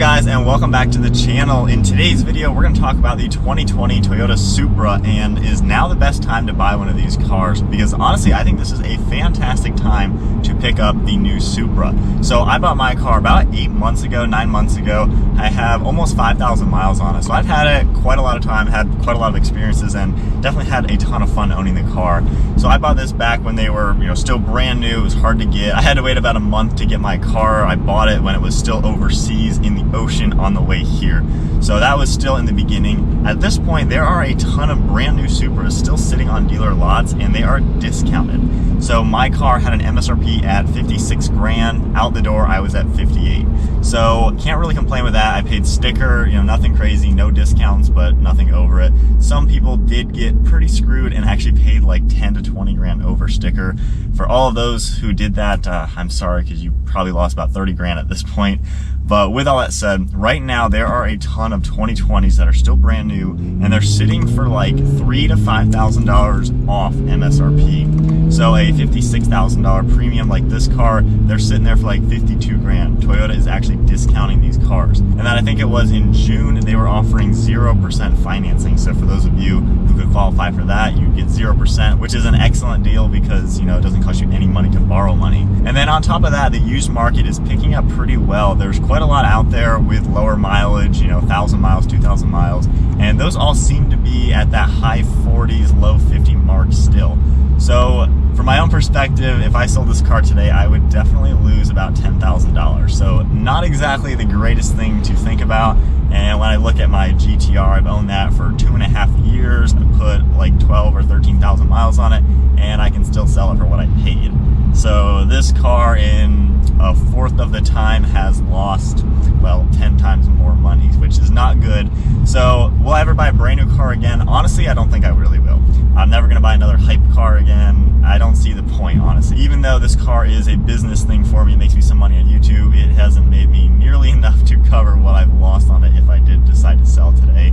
guys, and welcome back to the channel. In today's video, we're going to talk about the 2020 Toyota Supra, and is now the best time to buy one of these cars, because honestly I think this is a fantastic time to pick up the new Supra. So I bought my car about 9 months ago. I have almost 5,000 miles on it, so I've had it quite a lot of time, had quite a lot of experiences, and definitely had a ton of fun owning the car. So I bought this back when they were still brand new. It was hard to get. I had to wait about a month to get my car. I bought it when it was still overseas in the ocean on the way here. So that was still in the beginning. At this point, there are a ton of brand new Supras still sitting on dealer lots, and they are discounted. So my car had an MSRP at 56 grand. Out the door, I was at 58. So can't really complain with that. I paid sticker, nothing crazy, no discounts, but nothing over it. Some people did get pretty screwed and actually paid like 10 to 20 grand over sticker. For all of those who did that, I'm sorry, because you probably lost about 30 grand at this point. But with all that said, right now there are a ton of 2020s that are still brand new, and they're sitting for like $3,000 to $5,000 off MSRP. So a $56,000 premium like this car, they're sitting there for like 52 grand. Toyota is actually discounting these cars. And then I think it was in June, they were offering 0% financing. So for those of you who could qualify for that, you get 0%, which is an excellent deal because, it doesn't cost you any money to borrow money. And then on top of that, the used market is picking up pretty well. There's quite a lot out there with lower mileage, 1,000 miles, 2,000 miles. And those all seem to be at that high 40s, low 50 mark still. So from my own perspective, if I sold this car today, I would definitely lose about $10,000. So not exactly the greatest thing to think about. And when I look at my GTR, I've owned that for 2.5 years. I put like 12 or 13,000 miles on it, and I can still sell it for what I paid. So this car in a fourth of the time has lost, well, 10 times more money, which is not good. So will I ever buy a brand new car again? Honestly, I don't think I really will. I'm never going to buy another hype car again. I don't see the point, honestly. Even though this car is a business thing for me, it makes me some money on YouTube, it hasn't made me nearly enough to cover what I've lost on it if I did decide to sell today.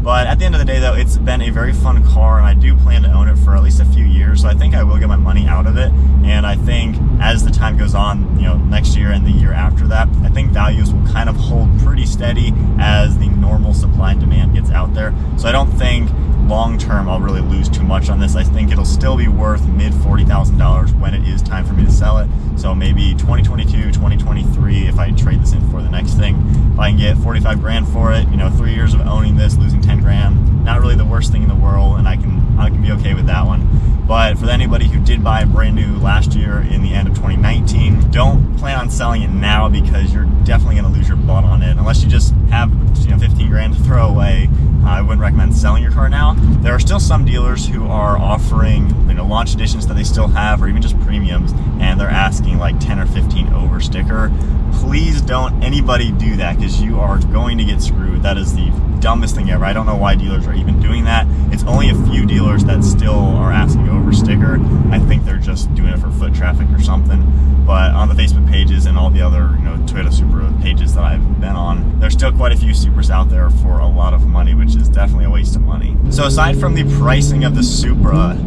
But at the end of the day, though, it's been a very fun car, and I do plan to own it for at least a few years, so I think I will get my money out of it. And I think as the time goes on, next year and the year after that, I think values will kind of hold pretty steady as the normal supply and demand gets out there. So I don't think long term I'll really lose too much on this. I think it'll still be worth mid $40,000 when it is time for me to sell it. So maybe 2022, 2023, if I trade this in for the next thing, if I can get 45 grand for it, 3 years of owning this, losing 10 grand, not really the worst thing in the world, and I can be okay with that one. But for anybody who did buy it brand new last year in the end of 2019, don't plan on selling it now, because you're definitely going to lose your butt on it. Unless you just have 15 grand to throw away, I wouldn't recommend selling your car now. There are still some dealers who are offering launch editions that they still have, or even just premiums, and they're asking like 10 or 15 over sticker. Please don't anybody do that, because you are going to get screwed. That is the dumbest thing ever. I don't know why dealers are even doing that. It's only a few dealers that still are asking over sticker. I think they're just doing it for foot traffic or something. But on the Facebook pages and all the other Toyota Supra pages that I've been on, there's still quite a few Supras out there for a lot of money, which is definitely a waste of money. So aside from the pricing of the Supra,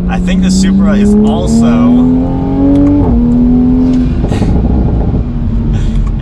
I think the Supra is also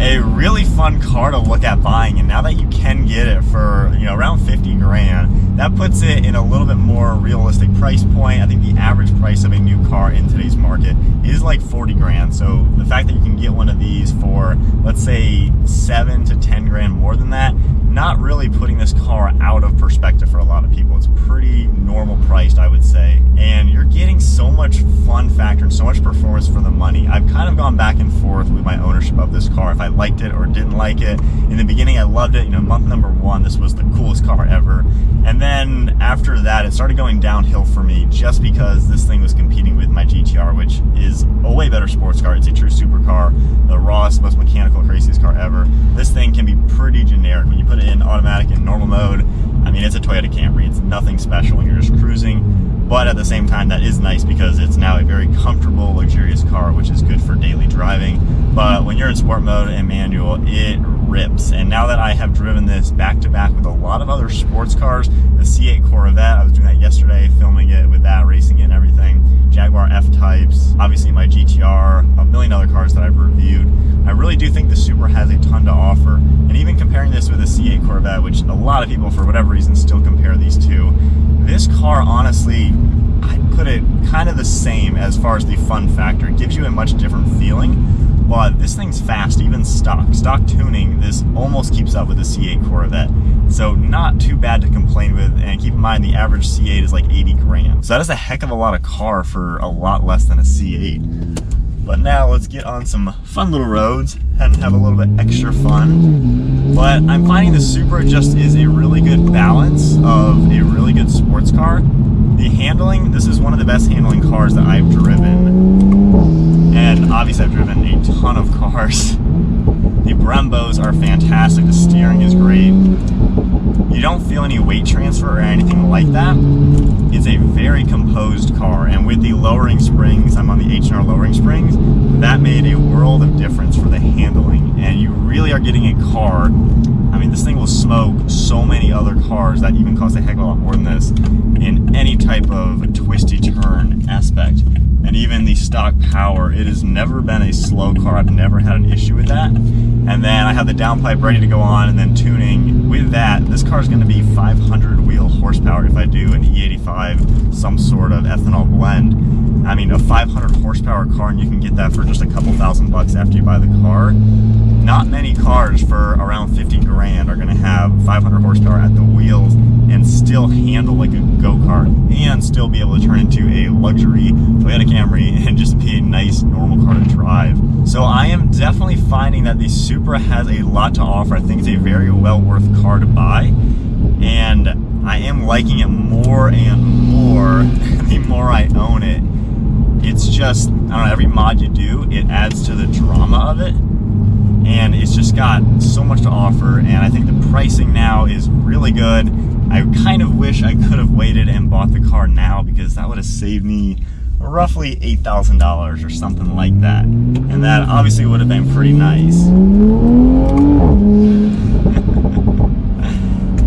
a really fun car to look at buying. And now that you can get it for around 50 grand, that puts it in a little bit more realistic price point. I think the average price of a new car in today's market is like 40 grand. So the fact that you can get one of these for, let's say, 7 to 10 grand more than that, not really putting this car out of perspective for a lot of people. It's pretty normal priced, I would say, and you're getting so much fun factor and so much performance for the money. I've kind of gone back and forth with my ownership of this car, if I liked it or didn't like it. In the beginning, I loved it. Month number 1, this was the coolest car ever. And then after that, it started going downhill for me, just because this thing was competing with my GTR, which is a way better sports car. It's a true supercar, the rawest, most mechanical, craziest car ever. This thing can be pretty generic. When you put it in automatic and normal mode, I mean, it's a Toyota Camry. It's nothing special when you're just cruising. But at the same time, that is nice because it's now a very comfortable, luxurious car, which is good for daily driving. But when you're in sport mode and manual, it rips. And now that I have driven this back to back with a lot of other sports cars, the C8 Corvette, I was doing that yesterday, filming it with that, racing it and everything, Jaguar F-Types, obviously my GTR, a million other cars that I've reviewed. I really do think the Supra has a ton to offer, and even comparing this with a C8 Corvette, which a lot of people for whatever reason still compare these two, this car honestly, I'd put it kind of the same as far as the fun factor. It gives you a much different feeling, but this thing's fast, even stock tuning, this almost keeps up with the C8 Corvette. So not too bad to complain with, and keep in mind the average C8 is like 80 grand. So that is a heck of a lot of car for a lot less than a C8. But now let's get on some fun little roads and have a little bit extra fun. But I'm finding the Supra just is a really good balance of a really good sports car. The handling, this is one of the best handling cars that I've driven. And obviously I've driven a ton of cars. The Brembos are fantastic, the steering is great. You don't feel any weight transfer or anything like that. It's a very composed car, and with the lowering springs, I'm on the H&R lowering springs, that made a world of difference for the handling, and you really are getting a car. I mean, this thing will smoke so many other cars that even cost a heck of a lot more than this in any type of twisty turn aspect. And even the stock power, it has never been a slow car. I've never had an issue with that. And then I have the downpipe ready to go on, and then tuning. With that, this car is going to be 500 wheel horsepower if I do an E85, some sort of ethanol blend. I mean, a 500 horsepower car, and you can get that for just a couple $1,000 after you buy the car. Not many cars for around 50 grand are going to have 500 horsepower at the wheels and still handle like a go-kart and still be able to turn into a luxury Toyota Camry and just be a nice normal car to drive. So I am definitely finding that the Supra has a lot to offer. I think it's a very well worth car to buy, and I am liking it more and more the more I own it. It's just, I don't know, every mod you do, it adds to the drama of it. And it's just got so much to offer, and I think the pricing now is really good. I kind of wish I could have waited and bought the car now, because that would have saved me roughly $8,000 or something like that. And that obviously would have been pretty nice.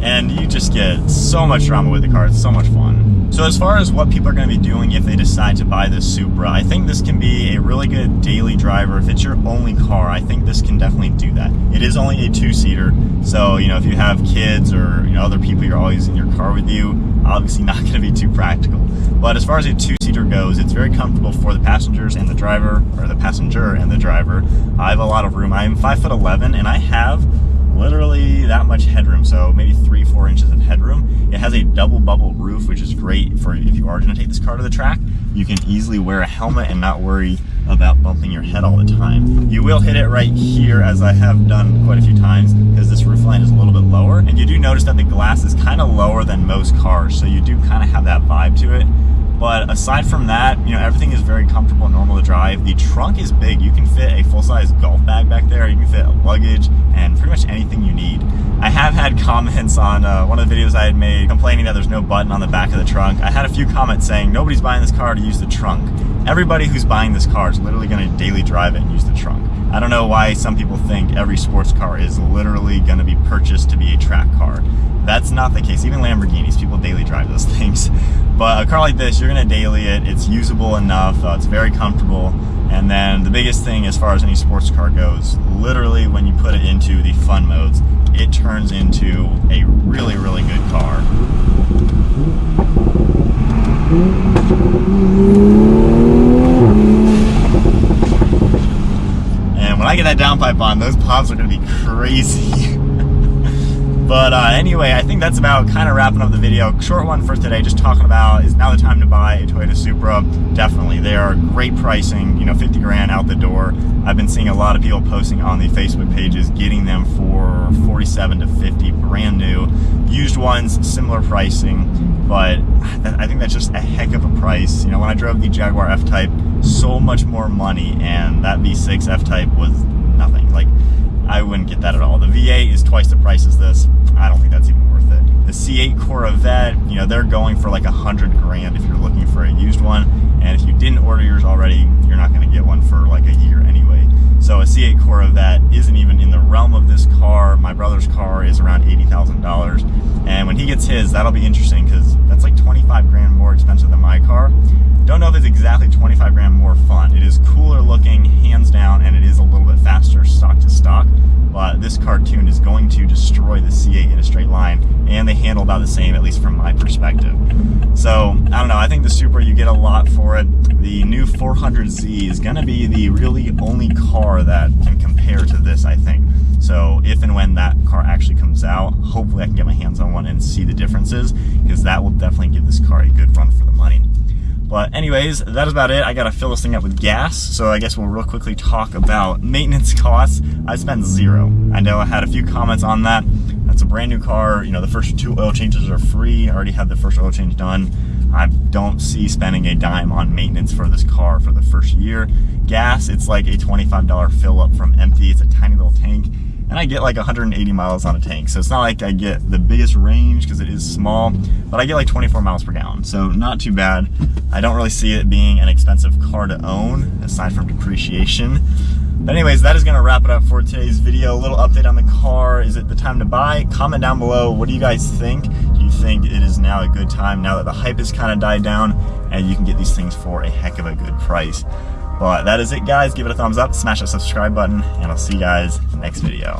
And you just get so much drama with the car, it's so much fun. So as far as what people are going to be doing if they decide to buy this Supra, I think this can be a really good daily driver. If it's your only car, I think this can definitely do that. It is only a two-seater, so you know, if you have kids or other people you're always in your car with you, obviously not going to be too practical. But as far as a two-seater goes, it's very comfortable for the passengers and the driver, or the passenger and the driver. I have a lot of room. I am 5'11", and I have literally that much headroom, so maybe 3-4 inches of headroom. It has a double bubble roof, which is great for if you are going to take this car to the track. You can easily wear a helmet and not worry about bumping your head all the time. You will hit it right here, as I have done quite a few times, because this roof line is a little bit lower, and you do notice that the glass is kind of lower than most cars, so you do kind of have that vibe to it. But aside from that, everything is very comfortable and normal to drive. The trunk is big. You can fit a full-size golf bag back there. You can fit luggage and pretty much anything you need. I have had comments on one of the videos I had made complaining that there's no button on the back of the trunk. I had a few comments saying nobody's buying this car to use the trunk. Everybody who's buying this car is literally going to daily drive it and use the trunk. I don't know why some people think every sports car is literally going to be purchased to be a track car. That's not the case. Even Lamborghinis, people daily drive those things. But a car like this, you're going to daily it. It's usable enough. It's very comfortable. And then the biggest thing as far as any sports car goes, literally when you put it into the fun modes, it turns into a really, really good car. And when I get that downpipe on, those pops are going to be crazy. But anyway, I think that's about kind of wrapping up the video. Short one for today, just talking about is now the time to buy a Toyota Supra. Definitely, they are great pricing, 50 grand out the door. I've been seeing a lot of people posting on the Facebook pages, getting them for 47 to 50, brand new. Used ones, similar pricing, but I think that's just a heck of a price. When I drove the Jaguar F-Type, so much more money, and that V6 F-Type was nothing. Like, I wouldn't get that at all. The V8 is twice the price as this. I don't think that's even worth it. The C8 Corvette, they're going for like 100 grand if you're looking for a used one. And if you didn't order yours already, you're not going to get one for like a year anyway. So a C8 Corvette isn't even in the realm of this car. My brother's car is around $80,000. And when he gets his, that'll be interesting because that's like 25 grand more expensive than my car. Don't know if it's exactly 25 grand more fun. It is cooler looking, hands down, and it is a little bit faster stock to stock. But this cartoon is going to destroy the C8 in a straight line, and they handle about the same, at least from my perspective. So, I don't know, I think the Supra, you get a lot for it. The new 400Z is gonna be the really only car that can compare to this, I think. So if and when that car actually comes out, hopefully I can get my hands on one and see the differences, because that will definitely give this car a good run for the money. But anyways, that is about it. I gotta fill this thing up with gas, so I guess we'll real quickly talk about maintenance costs. I spent $0. I know I had a few comments on that. That's a brand new car. You know, the first 2 oil changes are free. I already had the first oil change done. I don't see spending a dime on maintenance for this car for the first year. Gas, it's like a $25 fill up from empty. It's a tiny little tank, and I get like 180 miles on a tank. So it's not like I get the biggest range because it is small, but I get like 24 miles per gallon. So not too bad. I don't really see it being an expensive car to own, aside from depreciation. But anyways, that is gonna wrap it up for today's video. A little update on the car. Is it the time to buy? Comment down below. What do you guys think? Do you think it is now a good time, now that the hype has kind of died down and you can get these things for a heck of a good price? But that is it, guys. Give it a thumbs up, smash that subscribe button, and I'll see you guys in the next video.